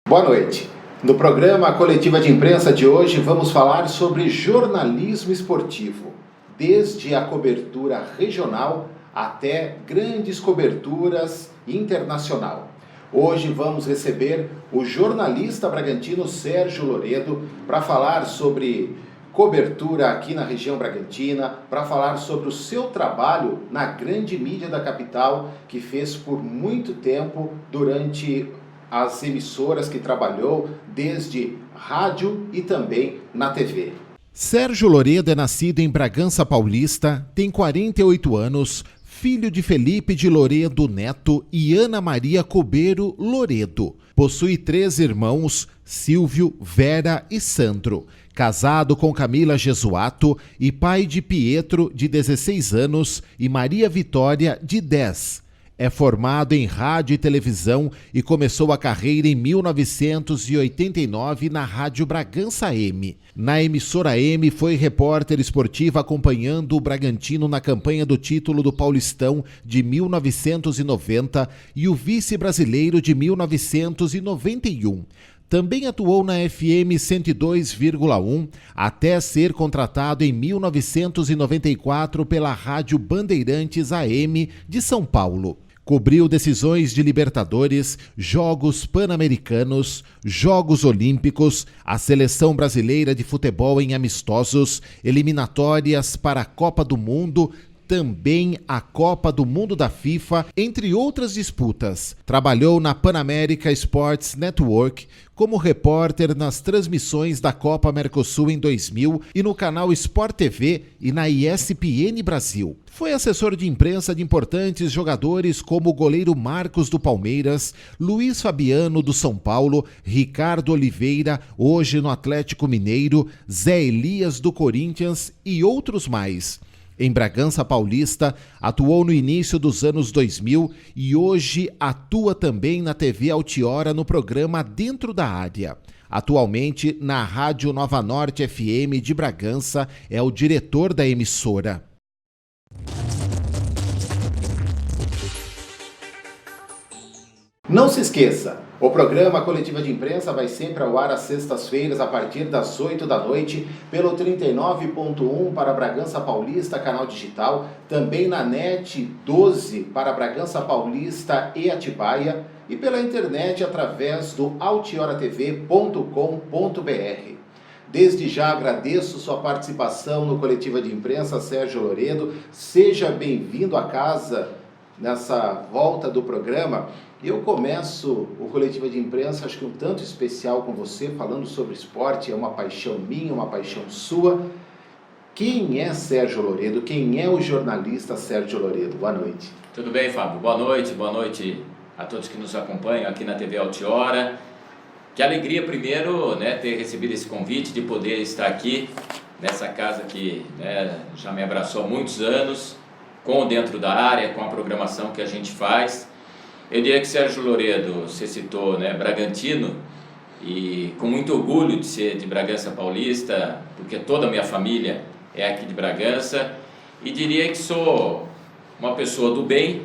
Boa noite. No programa Coletiva de Imprensa de hoje vamos falar sobre jornalismo esportivo, desde a cobertura regional até grandes coberturas internacional. Hoje vamos receber o jornalista bragantino Sérgio Loredo para falar sobre cobertura aqui na região bragantina, para falar sobre o seu trabalho na grande mídia da capital, que fez por muito tempo durante as emissoras que trabalhou, desde rádio e também na TV. Sérgio Loredo é nascido em Bragança Paulista, tem 48 anos, filho de Felipe de Loredo Neto e Ana Maria Cobeiro Loredo. Possui 3 irmãos, Silvio, Vera e Sandro. Casado com Camila Jesuato e pai de Pietro, de 16 anos, e Maria Vitória, de 10. É formado em rádio e televisão e começou a carreira em 1989 na Rádio Bragança M. Na emissora M foi repórter esportivo acompanhando o Bragantino na campanha do título do Paulistão de 1990 e o vice-brasileiro de 1991. Também atuou na FM 102,1 até ser contratado em 1994 pela Rádio Bandeirantes AM de São Paulo. Cobriu decisões de Libertadores, Jogos Pan-Americanos, Jogos Olímpicos, a Seleção Brasileira de Futebol em amistosos, eliminatórias para a Copa do Mundo, também a Copa do Mundo da FIFA, entre outras disputas. Trabalhou na Pan America Sports Network como repórter nas transmissões da Copa Mercosul em 2000 e no canal Sport TV e na ESPN Brasil. Foi assessor de imprensa de importantes jogadores como o goleiro Marcos do Palmeiras, Luiz Fabiano do São Paulo, Ricardo Oliveira, hoje no Atlético Mineiro, Zé Elias do Corinthians e outros mais. Em Bragança Paulista, atuou no início dos anos 2000 e hoje atua também na TV Altiora no programa Dentro da Área. Atualmente, na Rádio Nova Norte FM de Bragança, é o diretor da emissora. Não se esqueça, o programa Coletiva de Imprensa vai sempre ao ar às sextas-feiras a partir das 8 da noite pelo 39.1 para Bragança Paulista, canal digital, também na NET 12 para Bragança Paulista e Atibaia e pela internet através do altioratv.com.br. Desde já agradeço sua participação no Coletiva de Imprensa, Sérgio Loredo. Seja bem-vindo à casa nessa volta do programa. Eu começo o Coletiva de Imprensa, acho que um tanto especial com você, falando sobre esporte, é uma paixão minha, uma paixão sua. Quem é Sérgio Loredo? Quem é o jornalista Sérgio Loredo? Boa noite. Tudo bem, Fábio? Boa noite a todos que nos acompanham aqui na TV Altiora. Que alegria primeiro, ter recebido esse convite de poder estar aqui nessa casa que já me abraçou há muitos anos, com o Dentro da Área, com a programação que a gente faz. Eu diria que Sérgio Loredo, você citou, Bragantino, e com muito orgulho de ser de Bragança Paulista, porque toda a minha família é aqui de Bragança, e diria que sou uma pessoa do bem,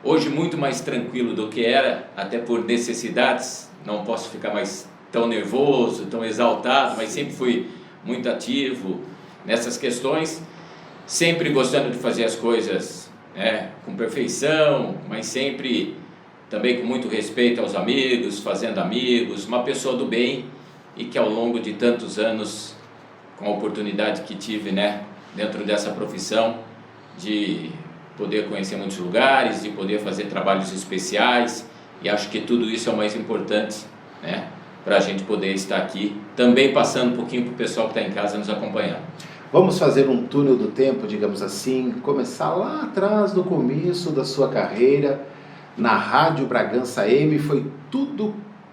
hoje muito mais tranquilo do que era, até por necessidades, não posso ficar mais tão nervoso, tão exaltado, mas sempre fui muito ativo nessas questões, sempre gostando de fazer as coisas com perfeição, mas sempre também com muito respeito aos amigos, fazendo amigos, uma pessoa do bem e que ao longo de tantos anos, com a oportunidade que tive dentro dessa profissão, de poder conhecer muitos lugares, de poder fazer trabalhos especiais, e acho que tudo isso é o mais importante para a gente poder estar aqui, também passando um pouquinho para o pessoal que está em casa nos acompanhando. Vamos fazer um túnel do tempo, digamos assim, começar lá atrás, no começo da sua carreira, na Rádio Bragança M,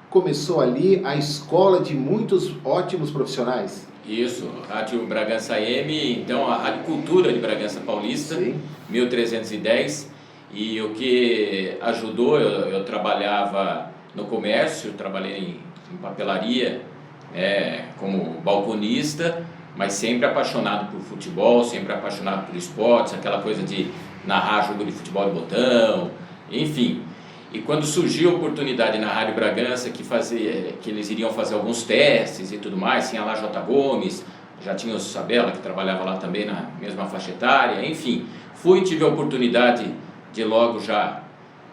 começou ali a escola de muitos ótimos profissionais. Isso, Rádio Bragança M, então a Rádio Cultura de Bragança Paulista, sim. 1310, e o que ajudou, eu trabalhava no comércio, trabalhei em papelaria, como balconista, mas sempre apaixonado por futebol, sempre apaixonado por esportes, aquela coisa de narrar jogo de futebol de botão, enfim. E quando surgiu a oportunidade na Rádio Bragança, que eles iriam fazer alguns testes e tudo mais, tinha lá J. Gomes, já tinha o Sabella, que trabalhava lá também na mesma faixa etária, enfim, tive a oportunidade de logo já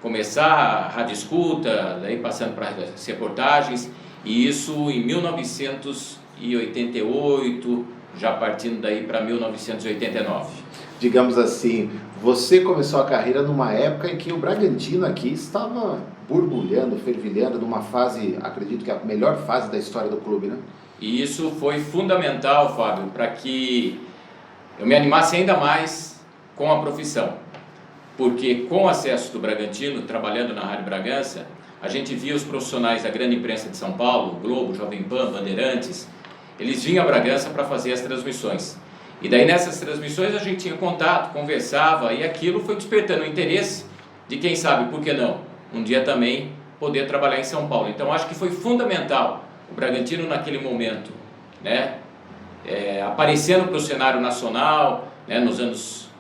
começar a rádio escuta, daí passando para as reportagens, e isso em 1988, já partindo daí para 1989. Digamos assim, você começou a carreira numa época em que o Bragantino aqui estava borbulhando, fervilhando, numa fase, acredito que a melhor fase da história do clube, né? E isso foi fundamental, Fábio, para que eu me animasse ainda mais com a profissão. Porque com o acesso do Bragantino, trabalhando na Rádio Bragança, a gente via os profissionais da grande imprensa de São Paulo, Globo, Jovem Pan, Bandeirantes, eles vinham a Bragança para fazer as transmissões. E daí nessas transmissões a gente tinha contato, conversava, e aquilo foi despertando o interesse de quem sabe, por que não, um dia também poder trabalhar em São Paulo. Então acho que foi fundamental o Bragantino naquele momento, né, aparecendo para o cenário nacional, né,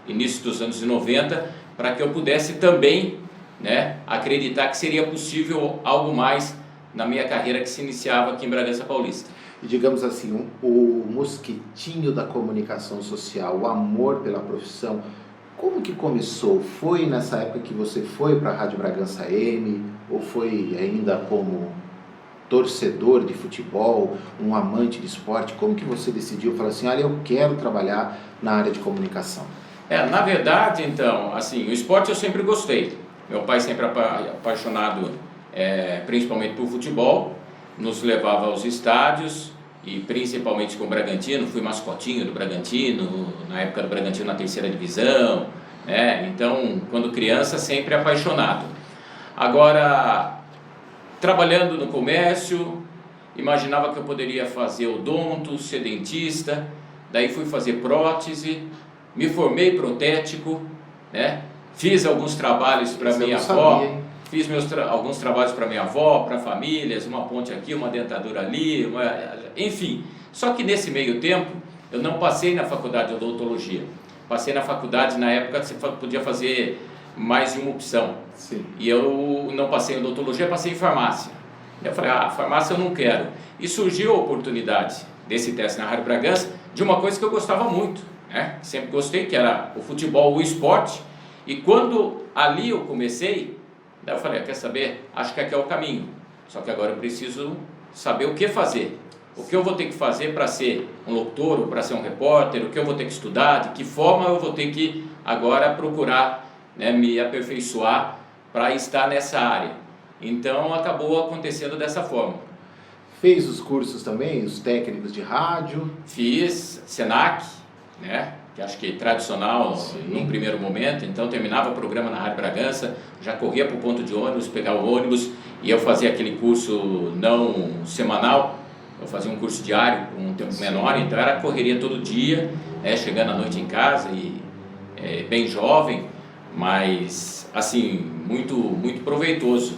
início dos anos 90, para que eu pudesse também, né, acreditar que seria possível algo mais na minha carreira que se iniciava aqui em Bragança Paulista. E digamos assim, o mosquitinho da comunicação social, o amor pela profissão, como que começou? Foi nessa época que você foi para a Rádio Bragança AM, ou foi ainda como torcedor de futebol, um amante de esporte? Como que você decidiu falar assim, olha, eu quero trabalhar na área de comunicação? Na verdade, então, assim, o esporte eu sempre gostei. Meu pai sempre apaixonado, principalmente por futebol, nos levava aos estádios, e principalmente com o Bragantino, fui mascotinho do Bragantino, na época do Bragantino na 3ª divisão, né? Então, quando criança, sempre apaixonado. Agora, trabalhando no comércio, imaginava que eu poderia fazer odonto, ser dentista, daí fui fazer prótese, me formei protético, né? Fiz alguns trabalhos para minha avó, fiz alguns trabalhos para minha avó, para famílias, uma ponte aqui, uma dentadura ali, enfim. Só que nesse meio tempo, eu não passei na faculdade de odontologia. Passei na faculdade, na época você podia fazer mais de uma opção. Sim. E eu não passei em odontologia, passei em farmácia. Eu falei, farmácia eu não quero. E surgiu a oportunidade desse teste na Rádio Bragança de uma coisa que eu gostava muito, né? Sempre gostei, que era o futebol, o esporte. E quando ali eu comecei, daí eu falei, quer saber? Acho que aqui é o caminho. Só que agora eu preciso saber o que fazer. O que eu vou ter que fazer para ser um locutor, ou para ser um repórter, o que eu vou ter que estudar, de que forma eu vou ter que agora procurar, né, me aperfeiçoar para estar nessa área. Então acabou acontecendo dessa forma. Fez os cursos também, os técnicos de rádio? Fiz Senac, né? Que acho que é tradicional num primeiro momento. Então terminava o programa na Rádio Bragança, já corria para o ponto de ônibus, pegar o ônibus, e eu fazia aquele curso não semanal, eu fazia um curso diário por um tempo menor, então era correria todo dia, né, chegando à noite em casa, e bem jovem, mas assim, muito proveitoso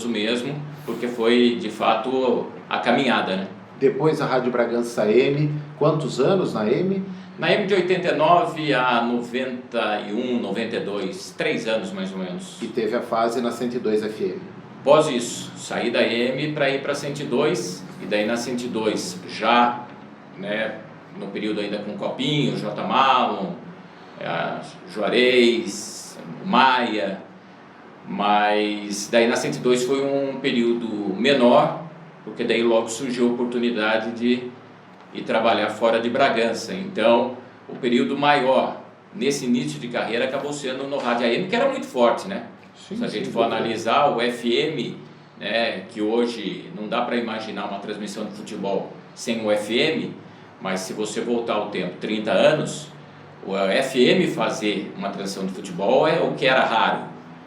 mesmo, porque foi de fato a caminhada, né? Depois a Rádio Bragança AM, quantos anos na AM? Na AM de 89 a 91, 92, 3 anos mais ou menos. E teve a fase na 102 FM. Após isso, saí da AM para ir para 102, e daí na 102 já, né, no período ainda com Copinho, J. Malon, Juarez, Maia, mas daí na 102 foi um período menor, porque daí logo surgiu a oportunidade de ir trabalhar fora de Bragança. Então, o período maior nesse início de carreira acabou sendo no rádio AM, que era muito forte, né? Sim, se a gente for analisar o FM, né, que hoje não dá para imaginar uma transmissão de futebol sem o FM, mas se você voltar ao tempo, 30 anos, o FM fazer uma transmissão de futebol é o que era raro.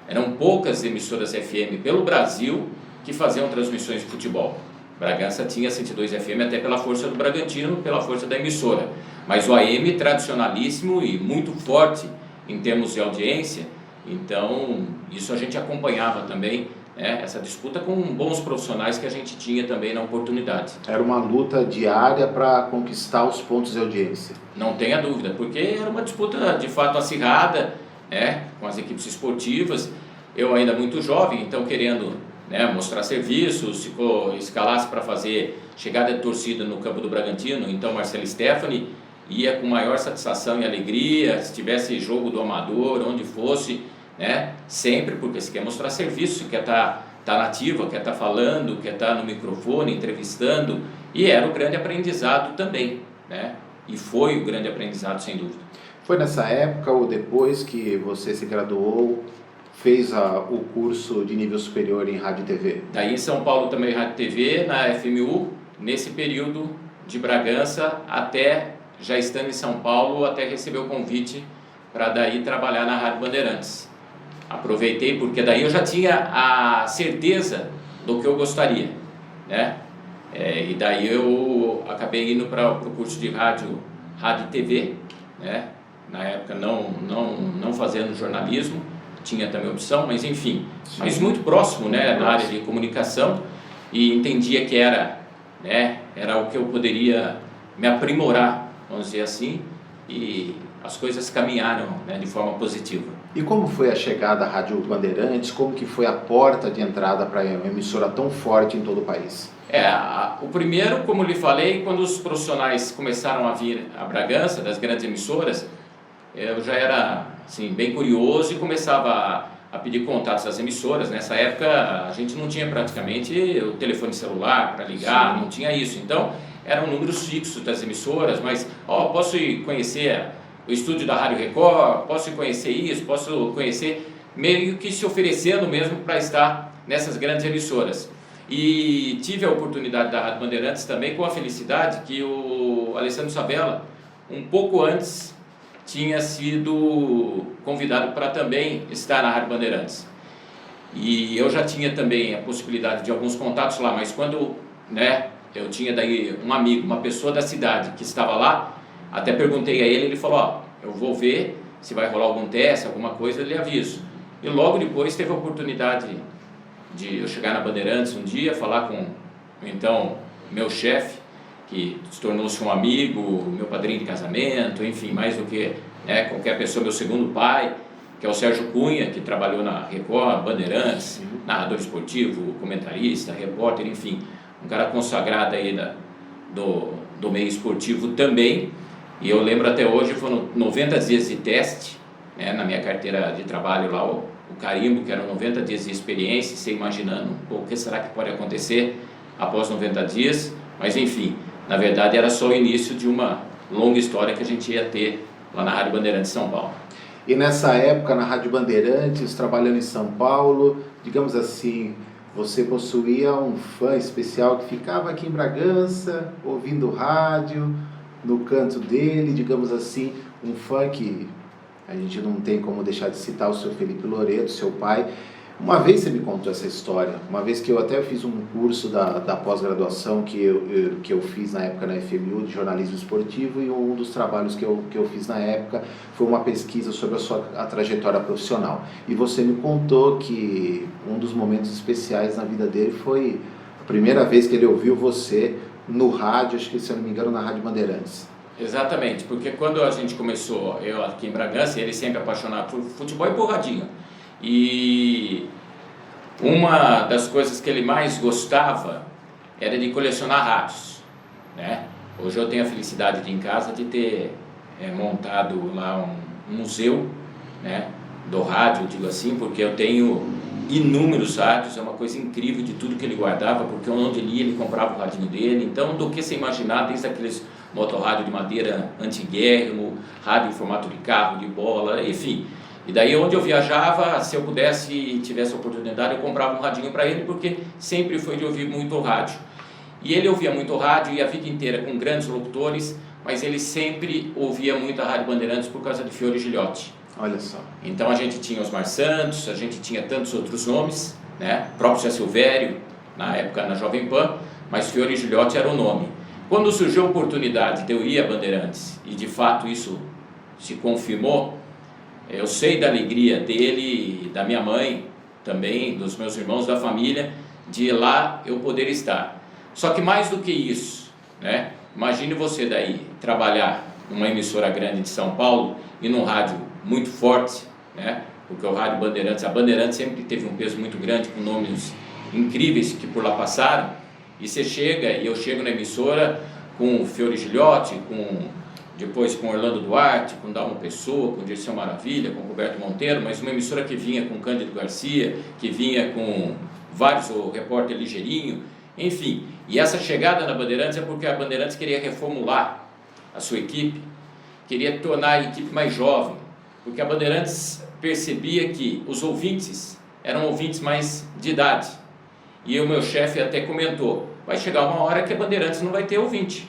Eram poucas emissoras FM pelo Brasil que faziam transmissões de futebol. Bragança tinha 102 FM até pela força do Bragantino, pela força da emissora. Mas o AM tradicionalíssimo e muito forte em termos de audiência, então isso a gente acompanhava também, né, essa disputa com bons profissionais que a gente tinha também na oportunidade. Era uma luta diária para conquistar os pontos de audiência. Não tenha dúvida, porque era uma disputa de fato acirrada, né, com as equipes esportivas. eu ainda muito jovem, então querendo, né, mostrar serviço, se escalasse para fazer chegada de torcida no campo do Bragantino, então Marcelo Stefani ia com maior satisfação e alegria, se tivesse jogo do amador, onde fosse, né, sempre, porque se quer mostrar serviço, se quer estar na ativa, quer estar falando, quer estar no microfone, entrevistando, e era o grande aprendizado também, né, e foi o grande aprendizado sem dúvida. Foi nessa época ou depois que você se graduou, fez o curso de nível superior em rádio e TV? Daí em São Paulo também rádio e TV, na FMU, nesse período de Bragança, até já estando em São Paulo, até receber o convite para daí trabalhar na Rádio Bandeirantes. Aproveitei porque daí eu já tinha a certeza do que eu gostaria, né? E daí eu acabei indo para o curso de rádio e TV, né? Na época não fazendo jornalismo, tinha também opção, mas enfim, mas muito próximo, né, na área de comunicação, e entendia que era o que eu poderia me aprimorar, vamos dizer assim, e as coisas caminharam, né, de forma positiva. E como foi a chegada à Rádio Bandeirantes? Como que foi a porta de entrada para uma emissora tão forte em todo o país? O primeiro, como lhe falei, quando os profissionais começaram a vir a Bragança, das grandes emissoras, eu já era assim, bem curioso e começava a pedir contatos das emissoras. Nessa época a gente não tinha praticamente o telefone celular para ligar, sim, não tinha isso. Então eram números fixos das emissoras, mas posso ir conhecer o estúdio da Rádio Record, posso ir conhecer isso, posso conhecer, meio que se oferecendo mesmo para estar nessas grandes emissoras. E tive a oportunidade da Rádio Bandeirantes também, com a felicidade que o Alessandro Sabella, um pouco antes, tinha sido convidado para também estar na Rádio Bandeirantes. E eu já tinha também a possibilidade de alguns contatos lá, mas quando, né, eu tinha daí um amigo, uma pessoa da cidade que estava lá, até perguntei a ele, ele falou, eu vou ver se vai rolar algum teste, alguma coisa, eu lhe aviso. E logo depois teve a oportunidade de eu chegar na Bandeirantes um dia, falar com, então, meu chefe, que se tornou-se um amigo, meu padrinho de casamento, enfim, mais do que, né, qualquer pessoa, meu segundo pai, que é o Sérgio Cunha, que trabalhou na Record, Bandeirantes, narrador esportivo, comentarista, repórter, enfim, um cara consagrado aí do meio esportivo também. E eu lembro até hoje, foram 90 dias de teste, né, na minha carteira de trabalho lá, o carimbo, que eram 90 dias de experiência, você imaginando, o que será que pode acontecer após 90 dias, mas enfim, na verdade era só o início de uma longa história que a gente ia ter lá na Rádio Bandeirantes São Paulo. E nessa época, na Rádio Bandeirantes, trabalhando em São Paulo, digamos assim, você possuía um fã especial que ficava aqui em Bragança, ouvindo rádio, no canto dele, digamos assim, um fã que a gente não tem como deixar de citar o seu Felipe Loreto, seu pai. Uma vez você me contou essa história, uma vez que eu até fiz um curso da pós-graduação que eu fiz na época na FMU de jornalismo esportivo, e um dos trabalhos que eu fiz na época foi uma pesquisa sobre a trajetória profissional. E você me contou que um dos momentos especiais na vida dele foi a primeira vez que ele ouviu você no rádio, acho que, se eu não me engano, na Rádio Bandeirantes. Exatamente, porque quando a gente começou, eu aqui em Bragança, ele sempre apaixonado por futebol e por radinho. E uma das coisas que ele mais gostava era de colecionar rádios, né? Hoje eu tenho a felicidade de, em casa, de ter montado lá um museu, né, do rádio, digo assim, porque eu tenho inúmeros rádios, é uma coisa incrível de tudo que ele guardava, porque onde ele ia, ele comprava o radinho dele. Então, do que você imaginar, desde aqueles motorrádio de madeira antiguérrimo, rádio em formato de carro, de bola, enfim. E daí, onde eu viajava, se eu pudesse e tivesse a oportunidade, eu comprava um radinho para ele, porque sempre foi de ouvir muito rádio. E ele ouvia muito rádio, e a vida inteira com grandes locutores, mas ele sempre ouvia muito a Rádio Bandeirantes por causa de Fiore Gilhote. Olha só. Então a gente tinha Osmar Santos, a gente tinha tantos outros nomes, né? O próprio Zé Silvério, na época na Jovem Pan, mas Fiore Gilhote era o nome. Quando surgiu a oportunidade de eu ir a Bandeirantes, e de fato isso se confirmou, eu sei da alegria dele e da minha mãe, também dos meus irmãos, da família, de lá eu poder estar. Só que mais do que isso, né? Imagine você daí trabalhar numa emissora grande de São Paulo e num rádio muito forte, né, porque o rádio Bandeirantes, a Bandeirantes sempre teve um peso muito grande, com nomes incríveis que por lá passaram, e você chega, e eu chego na emissora com o Fiore Gilhote, depois com Orlando Duarte, com Dalmo Pessoa, com Dirceu Maravilha, com Roberto Monteiro, mas uma emissora que vinha com Cândido Garcia, que vinha com vários, o repórter Ligeirinho, enfim. E essa chegada na Bandeirantes é porque a Bandeirantes queria reformular a sua equipe, queria tornar a equipe mais jovem, porque a Bandeirantes percebia que os ouvintes eram ouvintes mais de idade. E o meu chefe até comentou, vai chegar uma hora que a Bandeirantes não vai ter ouvinte,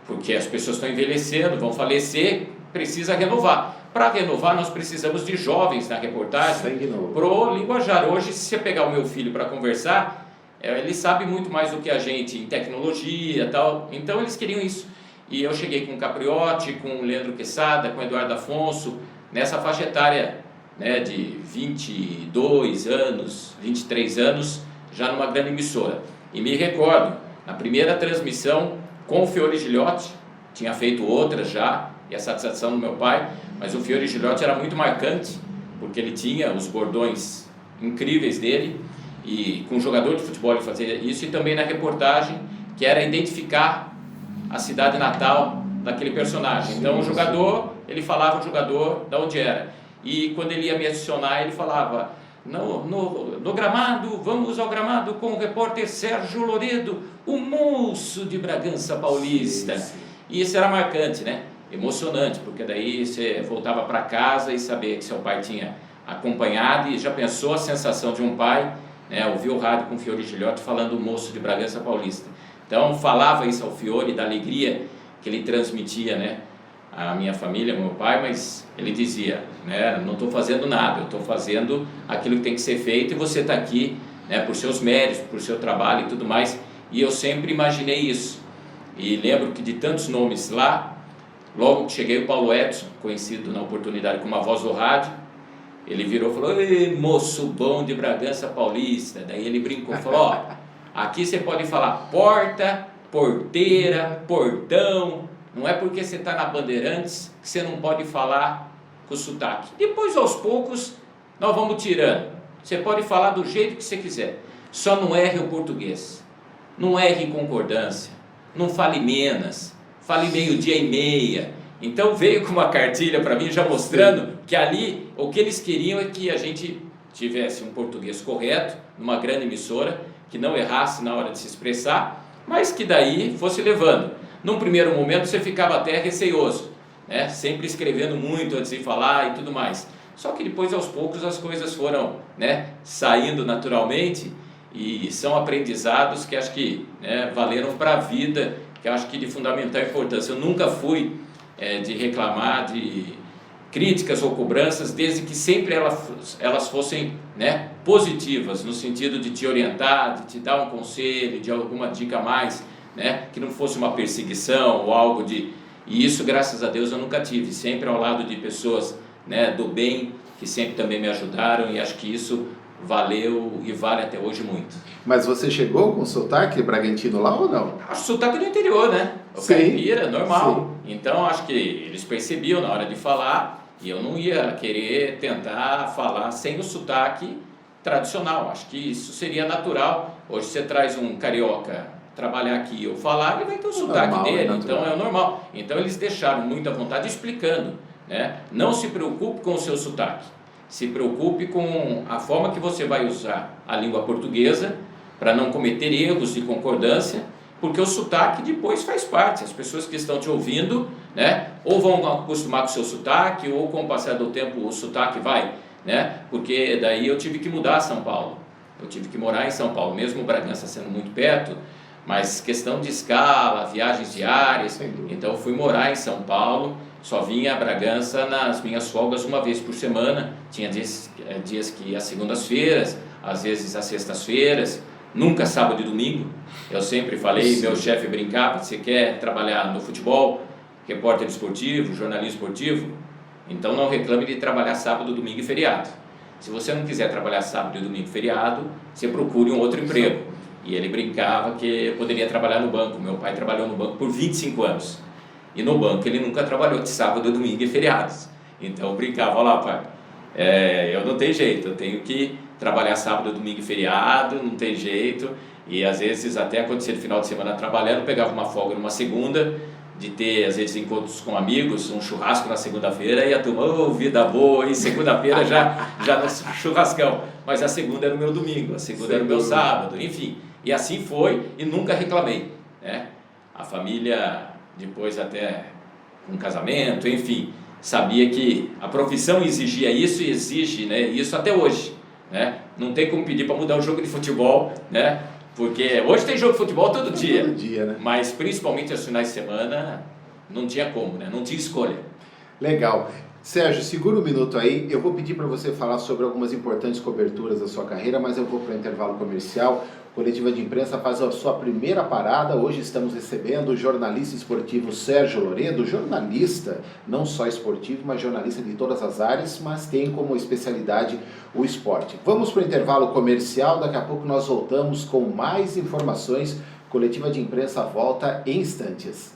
porque as pessoas estão envelhecendo, vão falecer, precisa renovar. Para renovar, nós precisamos de jovens na reportagem, pro linguajar. Hoje, se você pegar o meu filho para conversar, ele sabe muito mais do que a gente em tecnologia e tal, então eles queriam isso. E eu cheguei com o Capriotti, com o Leandro Quesada, com o Eduardo Afonso, nessa faixa etária, né, de 22 anos, 23 anos, já numa grande emissora. E me recordo, na primeira transmissão com o Fiore Gilhote, tinha feito outras já, e a satisfação do meu pai, mas o Fiore Gilhote era muito marcante, porque ele tinha os bordões incríveis dele, e com o jogador de futebol ele fazia isso, e também na reportagem, que era identificar a cidade natal daquele personagem. Então o jogador, ele falava o jogador de onde era, e quando ele ia me adicionar, ele falava, no gramado, vamos ao gramado com o repórter Sérgio Loredo, o moço de Bragança Paulista. Sim. E isso era marcante, né? Emocionante, porque daí você voltava para casa e sabia que seu pai tinha acompanhado, e já pensou a sensação de um pai, né, ouvir o rádio com o Fiore Gilhote falando o moço de Bragança Paulista. Então falava isso ao Fiore, da alegria que ele transmitia, né, a minha família, meu pai, mas ele dizia, né, não estou fazendo nada, eu estou fazendo aquilo que tem que ser feito, e você está aqui, né, por seus méritos, por seu trabalho e tudo mais. E eu sempre imaginei isso, e lembro que de tantos nomes lá, logo que cheguei, o Paulo Edson, conhecido na oportunidade como a voz do rádio, ele virou e falou, ei, moço bom de Bragança Paulista. Daí ele brincou, falou, ó, aqui você pode falar porta, porteira, portão, não é porque você está na Bandeirantes que você não pode falar com sotaque. Depois, aos poucos, nós vamos tirando. Você pode falar do jeito que você quiser, só não erre o português, não erre concordância, não fale menos, fale meio-dia e meia. Então veio com uma cartilha para mim, já mostrando que ali o que eles queriam é que a gente tivesse um português correto, numa grande emissora, que não errasse na hora de se expressar, mas que daí fosse levando. Num primeiro momento você ficava até receioso, né? Sempre escrevendo muito antes de falar e tudo mais. Só que depois, aos poucos, as coisas foram, né, saindo naturalmente, e são aprendizados que acho que, né, valeram para a vida, que acho que de fundamental importância. Eu nunca fui de reclamar de críticas ou cobranças, desde que sempre elas fossem, né, positivas, no sentido de te orientar, de te dar um conselho, de alguma dica a mais, né, que não fosse uma perseguição ou algo de... E isso, graças a Deus, eu nunca tive, sempre ao lado de pessoas, né, do bem, que sempre também me ajudaram, e acho que isso valeu e vale até hoje muito. Mas você chegou com sotaque bragantino lá ou não? Acho sotaque do interior, né? O Sim. caipira, normal. Sim. Então acho que eles percebiam na hora de falar, e eu não ia querer tentar falar sem o sotaque tradicional. Acho que isso seria natural. Hoje você traz um carioca trabalhar aqui ou falar, ele vai ter o sotaque normal, dele, então é o normal. Então eles deixaram muito à vontade explicando, né? Não se preocupe com o seu sotaque. Se preocupe com a forma que você vai usar a língua portuguesa para não cometer erros de concordância, porque o sotaque depois faz parte. As pessoas que estão te ouvindo, né, ou vão acostumar com o seu sotaque, ou com o passar do tempo o sotaque vai, né? Porque daí eu tive que mudar a São Paulo. Eu tive que morar em São Paulo, mesmo Bragança sendo muito perto, mas questão de escala, viagens diárias, então eu fui morar em São Paulo. Só vinha a Bragança nas minhas folgas uma vez por semana. Tinha dias que ia às segundas-feiras, às vezes às sextas-feiras, nunca sábado e domingo. Eu sempre falei, meu chefe brincava, você quer trabalhar no futebol, repórter esportivo, jornalismo esportivo, então não reclame de trabalhar sábado, domingo e feriado. Se você não quiser trabalhar sábado, domingo e feriado, você procure um outro emprego. E ele brincava que eu poderia trabalhar no banco. Meu pai trabalhou no banco por 25 anos. E no banco ele nunca trabalhou de sábado, domingo e feriados. Então eu brincava, olha lá, pai, eu não tenho jeito, eu tenho que trabalhar sábado, domingo e feriado, não tem jeito. E às vezes até acontecia no final de semana trabalhando, pegava uma folga numa segunda, de ter às vezes encontros com amigos, um churrasco na segunda-feira e a turma, vida boa, e segunda-feira já no churrascão. Mas a segunda era o meu domingo, a segunda era o meu sábado, enfim. E assim foi e nunca reclamei, né? A família, depois até com casamento, enfim, sabia que a profissão exigia isso e exige, né, isso até hoje, né? Não tem como pedir para mudar o jogo de futebol, né? Porque hoje tem jogo de futebol todo dia, né? Mas principalmente aos finais de semana não tinha como, né? Não tinha escolha. Legal. Sérgio, segura um minuto aí, eu vou pedir para você falar sobre algumas importantes coberturas da sua carreira, mas eu vou para o intervalo comercial. Coletiva de Imprensa faz a sua primeira parada. Hoje estamos recebendo o jornalista esportivo Sérgio Loredo, jornalista não só esportivo, mas jornalista de todas as áreas, mas tem como especialidade o esporte. Vamos para o intervalo comercial, daqui a pouco nós voltamos com mais informações. Coletiva de Imprensa volta em instantes.